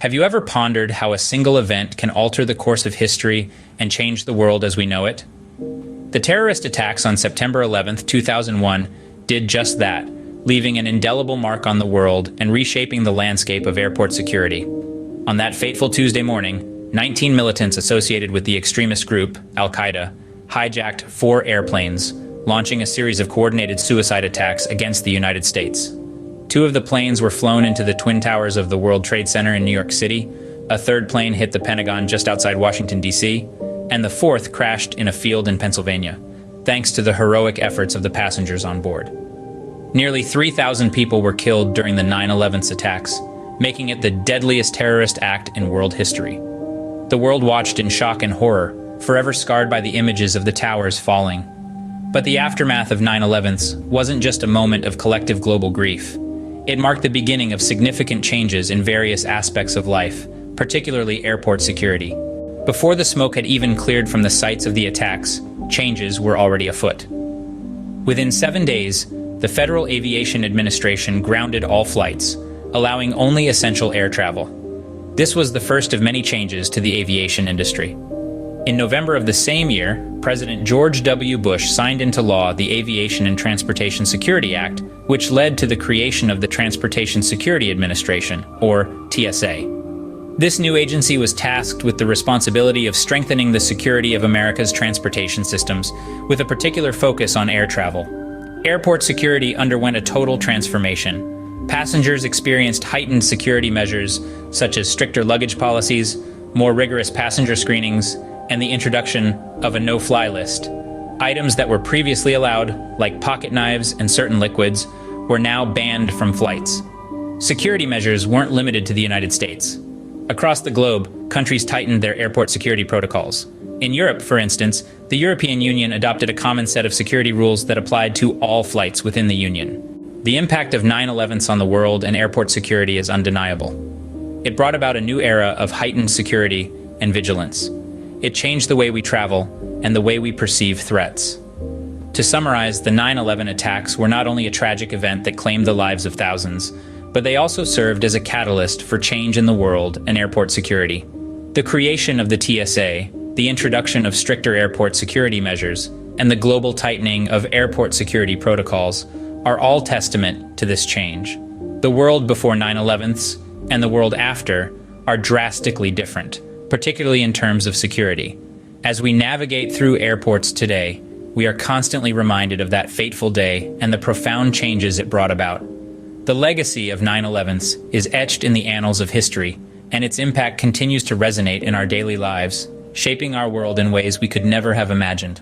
Have you ever pondered how a single event can alter the course of history and change the world as we know it? The terrorist attacks on September 11th, 2001 did just that, leaving an indelible mark on the world and reshaping the landscape of airport security. On that fateful Tuesday morning, 19 militants associated with the extremist group, Al-Qaeda, hijacked 4 airplanes, launching a series of coordinated suicide attacks against the United States. 2 of the planes were flown into the Twin Towers of the World Trade Center in New York City, a 3rd plane hit the Pentagon just outside Washington, D.C., and the 4th crashed in a field in Pennsylvania, thanks to the heroic efforts of the passengers on board. Nearly 3,000 people were killed during the 9/11 attacks, making it the deadliest terrorist act in world history. The world watched in shock and horror, forever scarred by the images of the towers falling. But the aftermath of 9/11 wasn't just a moment of collective global grief. It marked the beginning of significant changes in various aspects of life, particularly airport security. Before the smoke had even cleared from the sites of the attacks, changes were already afoot. Within 7 days, the Federal Aviation Administration grounded all flights, allowing only essential air travel. This was the first of many changes to the aviation industry. In November of the same year, President George W. Bush signed into law the Aviation and Transportation Security Act, which led to the creation of the Transportation Security Administration, or TSA. This new agency was tasked with the responsibility of strengthening the security of America's transportation systems, with a particular focus on air travel. Airport security underwent a total transformation. Passengers experienced heightened security measures, such as stricter luggage policies, more rigorous passenger screenings, and the introduction of a no-fly list. Items that were previously allowed, like pocket knives and certain liquids, were now banned from flights. Security measures weren't limited to the United States. Across the globe, countries tightened their airport security protocols. In Europe, for instance, the European Union adopted a common set of security rules that applied to all flights within the Union. The impact of 9/11 on the world and airport security is undeniable. It brought about a new era of heightened security and vigilance. It changed the way we travel and the way we perceive threats. To summarize, the 9/11 attacks were not only a tragic event that claimed the lives of thousands, but they also served as a catalyst for change in the world and airport security. The creation of the TSA, the introduction of stricter airport security measures, and the global tightening of airport security protocols are all testament to this change. The world before 9/11 and the world after are drastically different, particularly in terms of security. As we navigate through airports today, we are constantly reminded of that fateful day and the profound changes it brought about. The legacy of 9/11 is etched in the annals of history, and its impact continues to resonate in our daily lives, shaping our world in ways we could never have imagined.